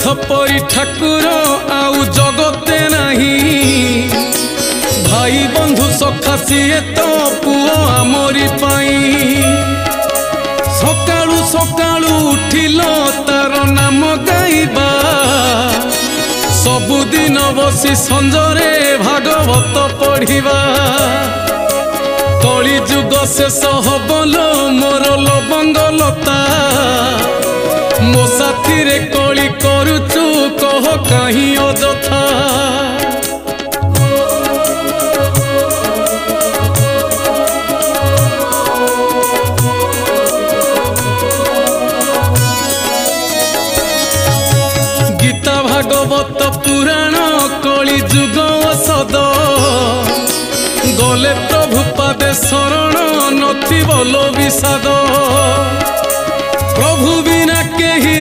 जगन्नाथ परी ठाकुर आउ जगते नहीं भाई बंधु सखा सीए तो पुओ आमरी पाई सकाळू सकाळू उठिल तार नाम गाइबा सबुदिन बसी संजरे भागवत पढ़िबा कली जुग शेष हबल मोर लवंग लता मो साथी रे कली करुचु कह कहीं अजथा गीता भागवत पुराण कली जुग औषध गले प्रभु पादे शरण नथी बोलो विषाद।